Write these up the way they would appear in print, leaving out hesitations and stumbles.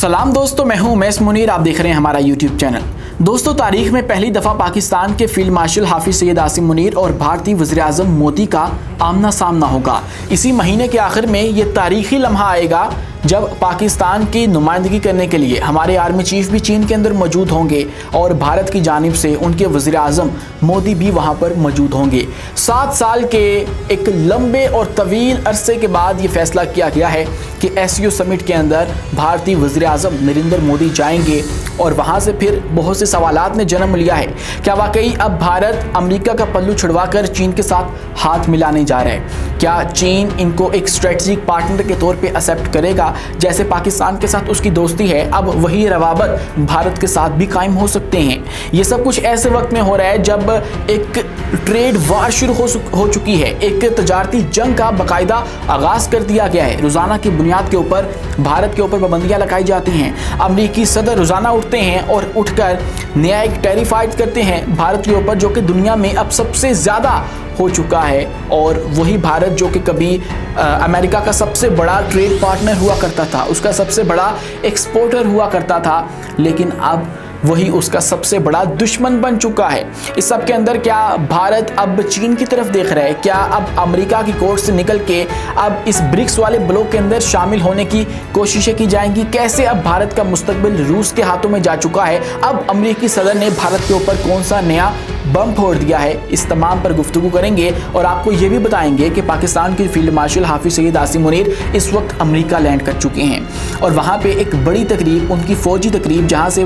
सलाम दोस्तों, मैं हूं उमैस मुनीर। आप देख रहे हैं हमारा यूट्यूब चैनल। दोस्तों, तारीख में पहली दफ़ा पाकिस्तान के फील्ड मार्शल हाफिज सैयद आसिम मुनीर और भारतीय वज़ीर-ए-आज़म मोदी का आमना सामना होगा। इसी महीने के आखिर में ये तारीखी लम्हा आएगा जब पाकिस्तान की नुमाइंदगी करने के लिए हमारे आर्मी चीफ भी चीन के अंदर मौजूद होंगे और भारत की जानिब से उनके वज़ीर-ए-आज़म मोदी भी वहाँ पर मौजूद होंगे। 7 साल के एक लंबे और तवील अरसे के बाद ये फैसला किया गया है कि SCO समिट के अंदर भारतीय वज़ीर-ए-आज़म नरेंद्र मोदी जाएंगे और वहाँ से फिर बहुत से सवालात ने जन्म लिया है। क्या वाकई अब भारत अमेरिका का पल्लू छुड़वाकर चीन के साथ हाथ मिलाने जा रहा है? क्या चीन इनको एक स्ट्रेटजिक पार्टनर के तौर पे एक्सेप्ट करेगा? जैसे पाकिस्तान के साथ उसकी दोस्ती है, अब वही रवाबत भारत के साथ भी कायम हो सकते हैं। ये सब कुछ ऐसे वक्त में हो रहा है जब एक ट्रेड वार शुरू हो चुकी है। एक तजारती जंग का बाकायदा आगाज कर दिया गया है। रोजाना की बुनियाद के ऊपर भारत के ऊपर पाबंदियां लगाई जाती हैं। अमेरिकी सदर रोजाना उठते हैं और उठकर न्यायिक टेरिफाइड करते हैं भारत के ऊपर, जो कि दुनिया में अब सबसे ज्यादा हो चुका है। और वही भारत जो कि कभी अमेरिका का सबसे बड़ा ट्रेड पार्टनर हुआ करता था, उसका सबसे बड़ा एक्सपोर्टर हुआ करता था, लेकिन अब वही उसका सबसे बड़ा दुश्मन बन चुका है। इस सब के अंदर क्या भारत अब चीन की तरफ देख रहा है? क्या अब अमेरिका की कोर्ट से निकल के अब इस ब्रिक्स वाले ब्लॉक के अंदर शामिल होने की कोशिशें की जाएंगी? कैसे अब भारत का मुस्तकबिल रूस के हाथों में जा चुका है? अब अमेरिकी सदर ने भारत के ऊपर कौन सा नया बम फोड़ दिया है? इस तमाम पर गुफ्तगू करेंगे और आपको ये भी बताएंगे कि पाकिस्तान के फील्ड मार्शल हाफिज सैयद आसिम मुनीर इस वक्त अमेरिका लैंड कर चुके हैं और वहाँ पे एक बड़ी तकरीब, उनकी फौजी तकरीब, जहाँ से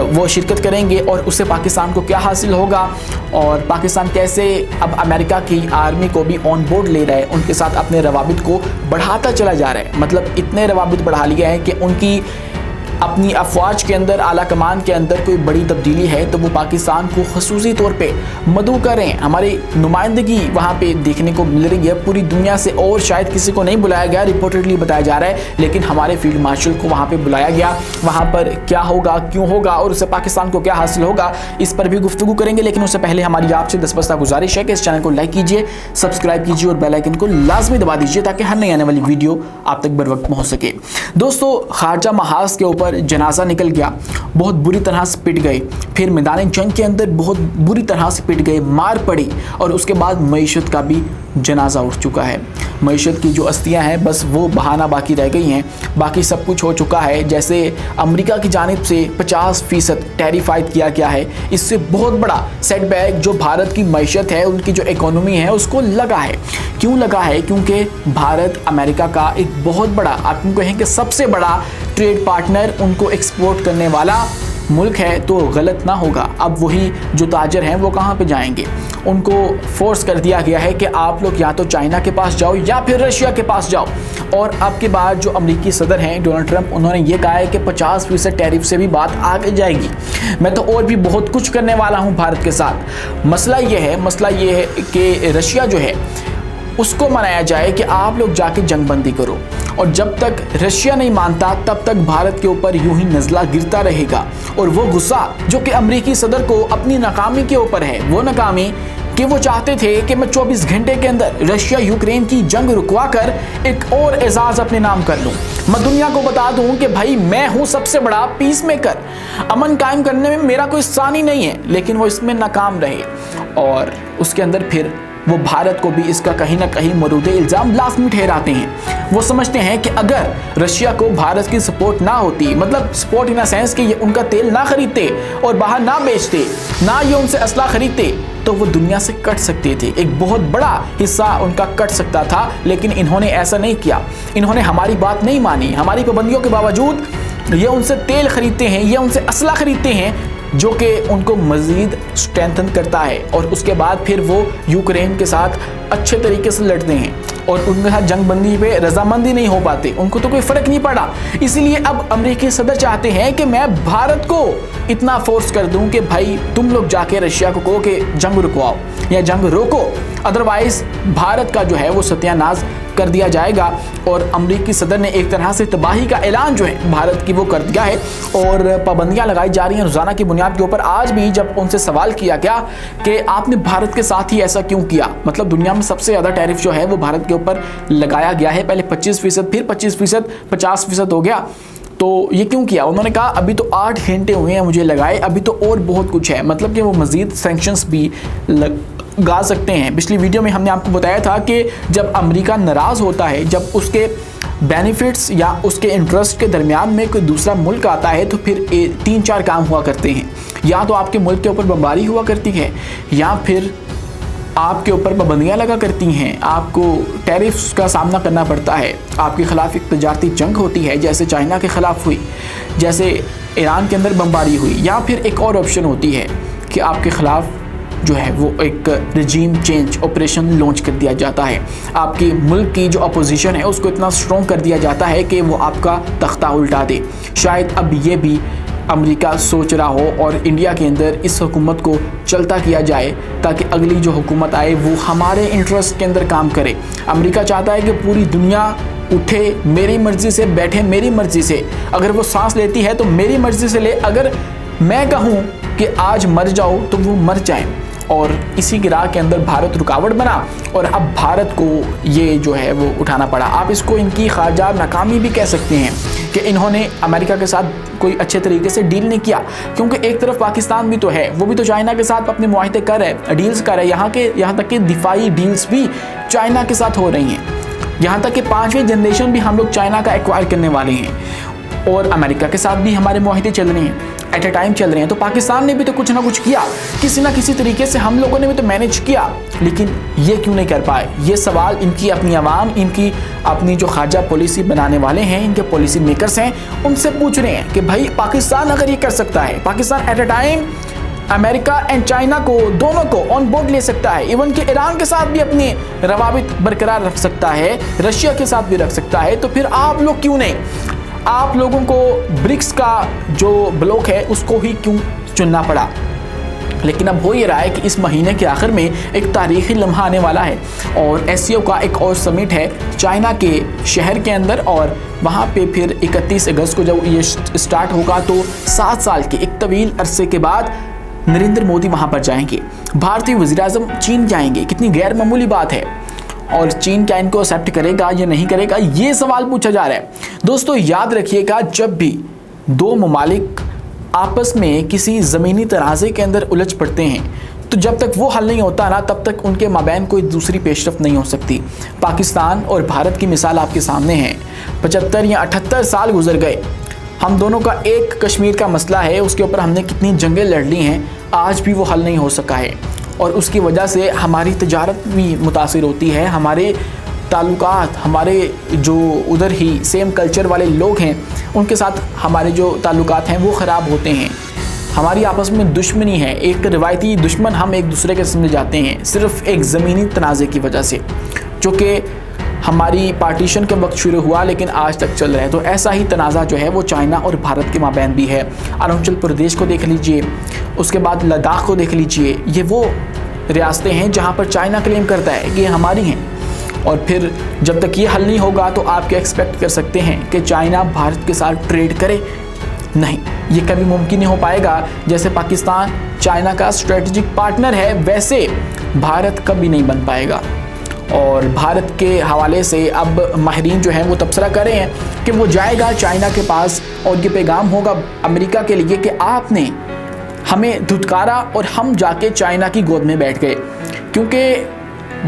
वो शिरकत करेंगे और उससे पाकिस्तान को क्या हासिल होगा और पाकिस्तान कैसे अब अमेरिका की आर्मी को भी ऑन बोर्ड ले रहा है, उनके साथ अपने रवाबित को बढ़ाता चला जा रहा है। मतलब इतने रवाबित बढ़ा लिया है कि उनकी अपनी अफवाज के अंदर, आला कमान के अंदर कोई बड़ी तब्दीली है तो वो पाकिस्तान को खसूसी तौर पे मदऊ करें। हमारी नुमाइंदगी वहाँ पे देखने को मिल रही है पूरी दुनिया से, और शायद किसी को नहीं बुलाया गया, रिपोर्टेडली बताया जा रहा है, लेकिन हमारे फील्ड मार्शल को वहाँ पे बुलाया गया। वहाँ पर क्या होगा, क्यों होगा और उससे पाकिस्तान को क्या हासिल होगा, इस पर भी गुफ्तगू करेंगे। लेकिन उससे पहले हमारी आपसे दस्तबस्ता गुजारिश है कि इस चैनल को लाइक कीजिए, सब्सक्राइब कीजिए और बेल आइकन को लाजमी दबा दीजिए ताकि हर नई आने वाली वीडियो आप तक बर वक्त पहुँच सके। दोस्तों, खारजा महाज के ऊपर जनाजा निकल गया, बहुत बुरी तरह से पिट गए, फिर मैदान जंग के अंदर बहुत बुरी तरह से पिट गए, मार पड़ी और उसके बाद मईशत का भी जनाजा उठ चुका है। मईशत की जो अस्थियां हैं बस वो बहाना बाकी रह गई हैं, बाकी सब कुछ हो चुका है। जैसे अमेरिका की जानिब से 50% टैरिफाइड किया गया है, इससे बहुत बड़ा सेटबैक जो भारत की मईशत है, उनकी जो इकोनॉमी है उसको लगा है। क्यों लगा है? क्योंकि भारत अमेरिका का एक बहुत बड़ा, आप कहें कि सबसे बड़ा ट्रेड पार्टनर, उनको एक्सपोर्ट करने वाला मुल्क है, तो गलत ना होगा। अब वही जो ताजर हैं वो कहाँ पे जाएंगे? उनको फोर्स कर दिया गया है कि आप लोग या तो चाइना के पास जाओ या फिर रशिया के पास जाओ। और अब के बाद जो अमेरिकी सदर हैं डोनाल्ड ट्रंप, उन्होंने ये कहा है कि 50% टैरिफ से भी बात आगे जाएगी। मैं तो और भी बहुत कुछ करने वाला हूँ भारत के साथ। मसला ये है कि रशिया जो है उसको मनाया जाए कि आप लोग जाके जंगबंदी करो, और जब तक रशिया नहीं मानता तब तक भारत के ऊपर यूं ही नज़ला गिरता रहेगा। और वो गुस्सा जो कि अमेरिकी सदर को अपनी नाकामी के ऊपर है, वो नाकामी कि वो चाहते थे कि मैं 24 घंटे के अंदर रशिया यूक्रेन की जंग रुकवा कर एक और एजाज अपने नाम कर लूं, मैं दुनिया को बता दूं कि भाई मैं हूं सबसे बड़ा पीस मेकर, अमन कायम करने में मेरा कोई सानी नहीं है। लेकिन वो इसमें नाकाम रहे और उसके अंदर फिर वो भारत को भी इसका कहीं ना कहीं मरूद इल्ज़ाम लाजमी ठहराते हैं। वो समझते हैं कि अगर रशिया को भारत की सपोर्ट ना होती, मतलब सपोर्ट इन सेंस कि ये उनका तेल ना खरीदते और बाहर ना बेचते, ना ये उनसे असला खरीदते, तो वो दुनिया से कट सकते थे, एक बहुत बड़ा हिस्सा उनका कट सकता था। लेकिन इन्होंने ऐसा नहीं किया, इन्होंने हमारी बात नहीं मानी। हमारी पाबंदियों के बावजूद ये उनसे तेल खरीदते हैं, ये उनसे असला खरीदते हैं, जो कि उनको मज़ीद स्ट्रेंथन करता है। और उसके बाद फिर वो यूक्रेन के साथ अच्छे तरीके से लड़ते हैं और उनके साथ जंगबंदी पे रजामंदी नहीं हो पाते, उनको तो कोई फ़र्क नहीं पड़ा। इसीलिए अब अमेरिकी सदर चाहते हैं कि मैं भारत को इतना फोर्स कर दूं कि भाई तुम लोग जाके रशिया को कहो कि जंग रुकवाओ या जंग रोको, अदरवाइज भारत का जो है वो सत्यानाश कर दिया जाएगा। और अमेरिकी सदर ने एक तरह से तबाही का ऐलान जो है भारत की वो कर दिया है और पाबंदियां लगाई जा रही हैं रोजाना की बुनियाद के ऊपर। आज भी जब उनसे सवाल किया गया कि आपने भारत के साथ ही ऐसा क्यों किया, मतलब दुनिया में सबसे ज़्यादा टैरिफ जो है वो भारत के ऊपर लगाया गया है, पहले 25%, फिर 25%, 50% हो गया, तो ये क्यों किया? उन्होंने कहा अभी तो 8 घंटे हुए हैं मुझे लगाए, अभी तो और बहुत कुछ है, मतलब कि वो मज़ीद सैंक्शंस भी लगा सकते हैं। पिछली वीडियो में हमने आपको बताया था कि जब अमेरिका नाराज़ होता है, जब उसके बेनिफिट्स या उसके इंटरेस्ट के दरमियान में कोई दूसरा मुल्क आता है तो फिर 3-4 काम हुआ करते हैं। या तो आपके मुल्क के ऊपर बमबारी हुआ करती है, या फिर आपके ऊपर पाबंदियाँ लगा करती हैं, आपको टैरिफ्स का सामना करना पड़ता है, आपके ख़िलाफ़ एक तजारती जंग होती है जैसे चाइना के ख़िलाफ़ हुई, जैसे ईरान के अंदर बमबारी हुई, या फिर एक और ऑप्शन होती है कि आपके ख़िलाफ़ जो है वो एक रिजीम चेंज ऑपरेशन लॉन्च कर दिया जाता है। आपके मुल्क की जो अपोजिशन है उसको इतना स्ट्रॉन्ग कर दिया जाता है कि वो आपका तख्ता उल्टा दे। शायद अब ये भी अमेरिका सोच रहा हो और इंडिया के अंदर इस हुकूमत को चलता किया जाए ताकि अगली जो हुकूमत आए वो हमारे इंटरेस्ट के अंदर काम करे। अमेरिका चाहता है कि पूरी दुनिया उठे मेरी मर्ज़ी से, बैठे मेरी मर्ज़ी से, अगर वो सांस लेती है तो मेरी मर्ज़ी से ले, अगर मैं कहूँ कि आज मर जाओ तो वो मर जाए। और इसी की राह के अंदर भारत रुकावट बना और अब भारत को ये जो है वो उठाना पड़ा। आप इसको इनकी ख़ारजा नाकामी भी कह सकते हैं कि इन्होंने अमेरिका के साथ कोई अच्छे तरीके से डील नहीं किया, क्योंकि एक तरफ पाकिस्तान भी तो है, वो भी तो चाइना के साथ अपने मुआहदे कर है, डील्स कर है, यहाँ तक कि दिफाई डील्स भी चाइना के साथ हो रही हैं। यहाँ तक कि 5वीं जनरेशन भी हम लोग चाइना का एक्वायर करने वाले हैं और अमेरिका के साथ भी हमारे मुआहदे चल रहे हैं, एट ए टाइम चल रहे हैं। तो पाकिस्तान ने भी तो कुछ ना कुछ किया, किसी ना किसी तरीके से हम लोगों ने भी तो मैनेज किया, लेकिन ये क्यों नहीं कर पाए? ये सवाल इनकी अपनी आवाम, इनकी अपनी जो खारजा पॉलिसी बनाने वाले हैं, इनके पॉलिसी मेकर्स हैं, उनसे पूछ रहे हैं कि भाई पाकिस्तान अगर ये कर सकता है, Pakistan at a time America and China को दोनों को ऑन बोर्ड ले सकता है, इवन कि ईरान के साथ भी अपने रवाबित बरकरार रख सकता है, रशिया के साथ भी रख सकता है, तो फिर आप लोग क्यों नहीं? आप लोगों को ब्रिक्स का जो ब्लॉक है उसको ही क्यों चुनना पड़ा? लेकिन अब हो ये रहा है कि इस महीने के आखिर में एक तारीखी लम्हा आने वाला है और एससीओ का एक और समिट है चाइना के शहर के अंदर, और वहाँ पे फिर 31 अगस्त को जब ये स्टार्ट होगा तो 7 साल के एक तवील अरसे के बाद नरेंद्र मोदी वहाँ पर जाएंगे, भारतीय वज़ीर-ए-आज़म चीन जाएंगे। कितनी गैर मामूली बात है, और चीन क्या इनको एक्सेप्ट करेगा या नहीं करेगा, ये सवाल पूछा जा रहा है। दोस्तों याद रखिएगा, जब भी दो ममालिक आपस में किसी ज़मीनी तनाज़े के अंदर उलझ पड़ते हैं तो जब तक वो हल नहीं होता ना, तब तक उनके माबैन कोई दूसरी पेशरफ्त नहीं हो सकती। पाकिस्तान और भारत की मिसाल आपके सामने है। 75 या 78 साल गुजर गए, हम दोनों का एक कश्मीर का मसला है, उसके ऊपर हमने कितनी जंगें लड़ ली हैं, आज भी वो हल नहीं हो सका है, और उसकी वजह से हमारी तजारत भी मुतासिर होती है, हमारे ताल्लुकात, हमारे जो उधर ही सेम कल्चर वाले लोग हैं उनके साथ हमारे जो ताल्लुकात हैं वो ख़राब होते हैं। हमारी आपस में दुश्मनी है, एक रिवायती दुश्मन हम एक दूसरे के समझ जाते हैं सिर्फ़ एक ज़मीनी तनाज़े की वजह से, जो कि हमारी पार्टीशन के वक्त शुरू हुआ लेकिन आज तक चल रहा है। तो ऐसा ही तनाज़ा जो है वो चाइना और भारत के माबैन भी है। अरुणाचल प्रदेश को देख लीजिए, उसके बाद लद्दाख को देख लीजिए, ये वो रियासतें हैं जहाँ पर चाइना क्लेम करता है कि ये हमारी हैं, और फिर जब तक ये हल नहीं होगा तो आप क्या एक्सपेक्ट कर सकते हैं कि चाइना भारत के साथ ट्रेड करे? नहीं, ये कभी मुमकिन नहीं हो पाएगा। जैसे पाकिस्तान चाइना का स्ट्रेटजिक पार्टनर है, वैसे भारत कभी नहीं बन पाएगा। और भारत के हवाले से अब माहिरीन जो हैं वो तबसरा कर रहे हैं कि वो जाएगा चाइना के पास और ये पैगाम होगा अमेरिका के लिए कि आपने हमें धुतकारा और हम जाके चाइना की गोद में बैठ गए, क्योंकि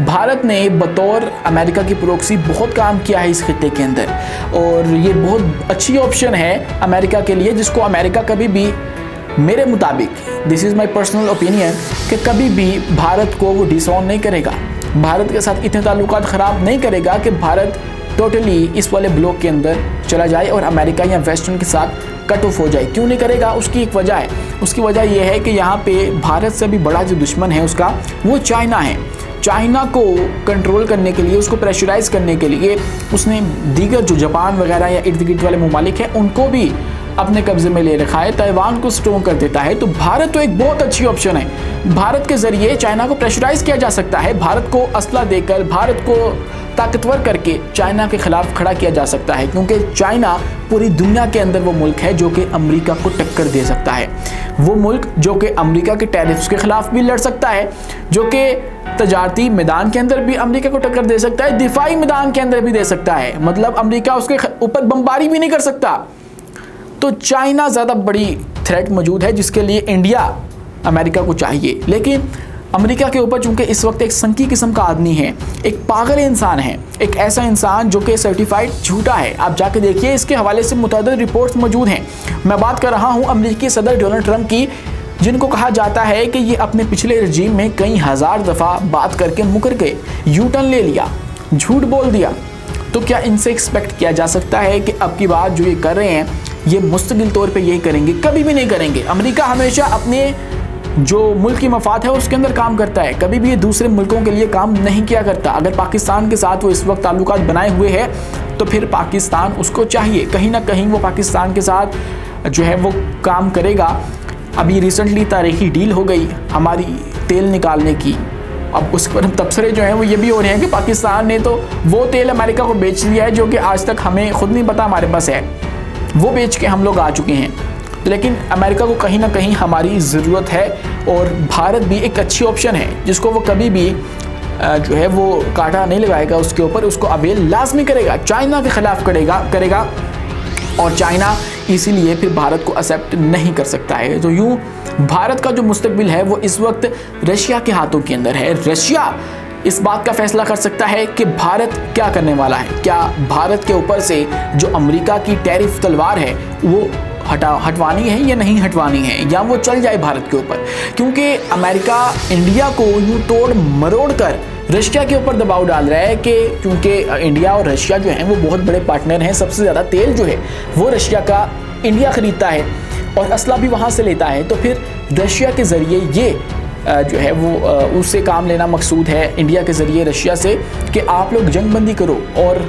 भारत ने बतौर अमेरिका की प्रोक्सी बहुत काम किया है इस खित्ते के अंदर, और ये बहुत अच्छी ऑप्शन है अमेरिका के लिए, जिसको अमेरिका कभी भी, मेरे मुताबिक, this is my personal opinion, कि कभी भी भारत को वो डिसऑन नहीं करेगा, भारत के साथ इतने ताल्लुकात ख़राब नहीं करेगा कि भारत टोटली इस वाले ब्लॉक के अंदर चला जाए और अमेरिका या वेस्टर्न के साथ कट ऑफ हो जाए। क्यों नहीं करेगा? उसकी एक वजह है, उसकी वजह यह है कि यहाँ पे भारत से भी बड़ा जो दुश्मन है उसका वो चाइना है। चाइना को कंट्रोल करने के लिए, उसको प्रेशराइज़ करने के लिए उसने दीगर जो जापान वगैरह या इर्द गिर्द वाले ममालिक हैं उनको भी अपने कब्जे में ले रखा है, ताइवान को स्ट्रॉन्ग कर देता है। तो भारत तो एक बहुत अच्छी ऑप्शन है, भारत के ज़रिए चाइना को प्रेशराइज़ किया जा सकता है, भारत को असला देकर, भारत को ताकतवर करके चाइना के खिलाफ खड़ा किया जा सकता है, क्योंकि चाइना पूरी दुनिया के अंदर वो मुल्क है जो कि अमेरिका को टक्कर दे सकता है, वो मुल्क जो कि अमेरिका के टैरिफ्स के खिलाफ भी लड़ सकता है, जो कि तजारती मैदान के अंदर भी अमेरिका को टक्कर दे सकता है, दिफाई मैदान के अंदर भी दे सकता है। मतलब अमेरिका उसके ऊपर बमबारी भी नहीं कर सकता, तो चाइना ज़्यादा बड़ी थ्रेट मौजूद है जिसके लिए इंडिया अमेरिका को चाहिए। लेकिन अमेरिका के ऊपर चूंकि इस वक्त एक संकी किस्म का आदमी है, एक पागल इंसान है, एक ऐसा इंसान जो कि सर्टिफाइड झूठा है। आप जाके देखिए, इसके हवाले से मुतअद्दिद रिपोर्ट्स मौजूद हैं। मैं बात कर रहा हूँ अमेरिकी सदर डोनाल्ड ट्रंप की, जिनको कहा जाता है कि ये अपने पिछले रजीम में कई हज़ार दफ़ा बात करके मुकर गए, यू टर्न ले लिया, झूठ बोल दिया। तो क्या इनसे एक्सपेक्ट किया जा सकता है कि अब की बात जो ये कर रहे हैं ये मुस्तकिल तौर पे यही करेंगे? कभी भी नहीं करेंगे। अमेरिका हमेशा अपने जो मुल्क की मफाद है उसके अंदर काम करता है, कभी भी ये दूसरे मुल्कों के लिए काम नहीं किया करता। अगर पाकिस्तान के साथ वो इस वक्त ताल्लुकात बनाए हुए है तो फिर पाकिस्तान उसको चाहिए कहीं ना कहीं वो पाकिस्तान के साथ जो है वो काम करेगा। अभी रिसेंटली तारीखी डील हो गई हमारी तेल निकालने की। अब उस पर तबसरे जो हैं वो ये भी हो रहे हैं कि पाकिस्तान ने तो वो तेल अमेरिका को बेच दिया है जो कि आज तक हमें खुद नहीं पता हमारे पास है, वो बेच के हम लोग आ चुके हैं। लेकिन अमेरिका को कहीं ना कहीं हमारी ज़रूरत है और भारत भी एक अच्छी ऑप्शन है जिसको वो कभी भी जो है वो कांटा नहीं लगाएगा उसके ऊपर, उसको अवेल लाजमी करेगा, चाइना के ख़िलाफ़ करेगा और चाइना इसीलिए फिर भारत को एक्सेप्ट नहीं कर सकता है। तो यूँ भारत का जो मुस्तकबिल है वो इस वक्त रशिया के हाथों के अंदर है। रशिया इस बात का फैसला कर सकता है कि भारत क्या करने वाला है। क्या भारत के ऊपर से जो अमेरिका की टैरिफ तलवार है वो हटवानी है या नहीं हटवानी है, या वो चल जाए भारत के ऊपर? क्योंकि अमेरिका इंडिया को यूँ तोड़ मरोड़ कर रशिया के ऊपर दबाव डाल रहा है कि क्योंकि इंडिया और रशिया जो हैं वो बहुत बड़े पार्टनर हैं। सबसे ज़्यादा तेल जो है वो रशिया का इंडिया ख़रीदता है और असला भी वहाँ से लेता है। तो फिर रशिया के ज़रिए ये जो है वो उससे काम लेना मकसूद है इंडिया के ज़रिए रशिया से कि आप लोग जंगबंदी करो। और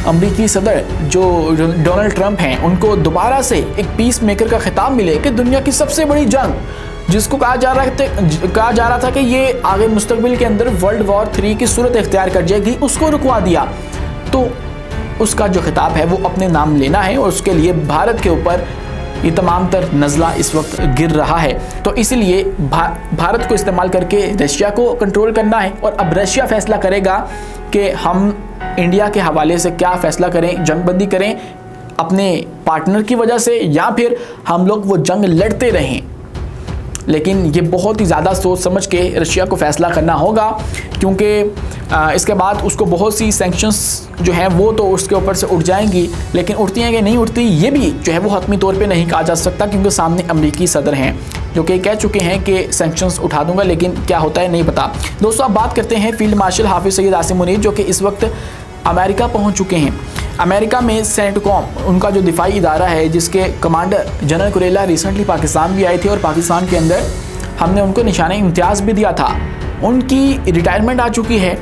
अमरीकी सदर जो डोनाल्ड ट्रंप हैं उनको दोबारा से एक पीस मेकर का खिताब मिले कि दुनिया की सबसे बड़ी जंग जिसको कहा जा रहा था कि ये आगे मुस्तकबिल के अंदर वर्ल्ड वॉर 3 की सूरत इख्तियार कर जाएगी, उसको रुकवा दिया। तो उसका जो खिताब है वो अपने नाम लेना है और उसके लिए भारत के ऊपर ये तमाम तर नज़ला इस वक्त गिर रहा है। तो इसलिए भारत को इस्तेमाल करके रशिया को कंट्रोल करना है। और अब रशिया फैसला करेगा कि हम इंडिया के हवाले से क्या फ़ैसला करें, जंगबंदी करें अपने पार्टनर की वजह से या फिर हम लोग वो जंग लड़ते रहें। लेकिन ये बहुत ही ज़्यादा सोच समझ के रशिया को फ़ैसला करना होगा, क्योंकि इसके बाद उसको बहुत सी सैंक्शंस जो हैं वो तो उसके ऊपर से उठ जाएंगी, लेकिन उठती हैं कि नहीं उठती ये भी जो है वो हतमी तौर पे नहीं कहा जा सकता, क्योंकि सामने अमरीकी सदर हैं जो कि कह चुके हैं कि सैंक्शंस उठा दूंगा, लेकिन क्या होता है नहीं पता। दोस्तों, अब बात करते हैं फील्ड मार्शल हाफिज़ सईद आसिम मुनीर जो कि इस वक्त अमेरिका पहुँच चुके हैं। अमेरिका में सेंटकॉम उनका जो दिफाई इदारा है जिसके commander general Kurilla recently Pakistan भी आए थे और पाकिस्तान के अंदर हमने उनको निशाने इम्तियाज़ भी दिया था। उनकी रिटायरमेंट आ चुकी है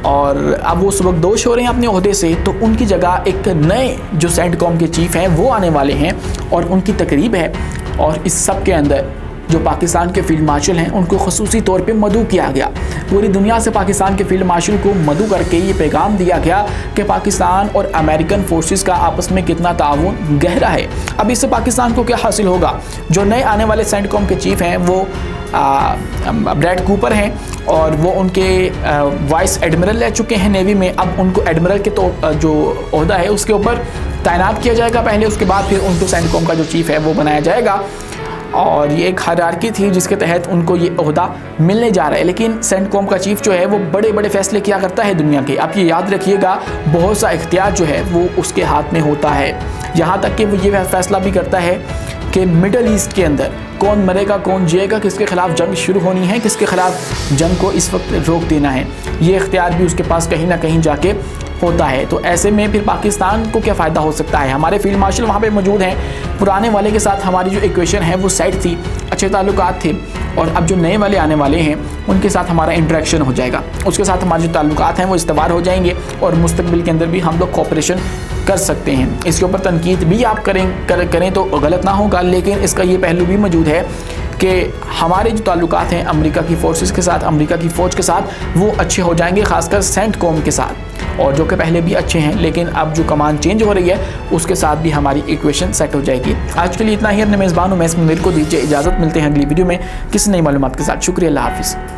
और अब वो सुबकदोश हो रहे हैं अपने ओहदे से। तो उनकी जगह एक नए जो सेंटकॉम के चीफ़ हैं वो आने वाले हैं और उनकी तकरीब है। और इस सब के अंदर जो पाकिस्तान के फील्ड मार्शल हैं उनको ख़ुसूसी तौर पे मदऊ किया गया। पूरी दुनिया से पाकिस्तान के फील्ड मार्शल को मदऊ करके ये पैगाम दिया गया कि पाकिस्तान और अमेरिकन फोर्सेस का आपस में कितना ताउन गहरा है। अब इससे पाकिस्तान को क्या हासिल होगा? जो नए आने वाले सेंटकॉम के चीफ़ हैं वो ब्रैड कूपर हैं और वो उनके वाइस एडमिरल रह चुके हैं नेवी में। अब उनको एडमिरल के तो जो ओहदा है उसके ऊपर तैनात किया जाएगा पहले, उसके बाद फिर उनको सेंटकॉम का जो चीफ़ है वो बनाया जाएगा। और ये एक हायरार्की थी जिसके तहत उनको ये ओहदा मिलने जा रहा है। लेकिन सेंटकॉम का चीफ़ जो है वो बड़े बड़े फैसले किया करता है दुनिया के। आप ये याद रखिएगा, बहुत सा इख्तियार जो है वो उसके हाथ में होता है। यहाँ तक कि वो ये फैसला भी करता है कि मिडल ईस्ट के अंदर कौन मरेगा कौन जिएगा, किसके ख़िलाफ़ जंग शुरू होनी है, किसके ख़िलाफ़ जंग को इस वक्त रोक देना है, ये इख्तियार भी उसके पास कहीं ना कहीं जाके होता है। तो ऐसे में फिर पाकिस्तान को क्या फ़ायदा हो सकता है? हमारे फील्ड मार्शल वहाँ पे मौजूद हैं। पुराने वाले के साथ हमारी जो इक्वेशन है वो सेट थी, अच्छे ताल्लुकात थे, और अब जो नए वाले आने वाले हैं उनके साथ हमारा इंटरेक्शन हो जाएगा, उसके साथ हमारे जो ताल्लुकात हैं वो इस्तेमाल हो जाएंगे और मुस्तकबिल के अंदर भी हम लोग कोऑपरेशन कर सकते हैं। इसके ऊपर तनकीद भी आप करें तो गलत ना होगा, लेकिन इसका ये पहलू भी मौजूद है कि हमारे जो ताल्लुकात हैं अमेरिका की फ़ोर्सेस के साथ, अमेरिका की फ़ौज के साथ, वो अच्छे हो जाएंगे, ख़ासकर सेंटकॉम के साथ, और जो कि पहले भी अच्छे हैं, लेकिन अब जो कमांड चेंज हो रही है उसके साथ भी हमारी इक्वेशन सेट हो जाएगी। आज के लिए इतना ही। अपने मेज़बान उमैस मुनीर को दीजिए इजाज़त, मिलते हैं अगली वीडियो में किसी नई मालूमात के साथ। शुक्रिया, अल्लाह हाफ़िज़।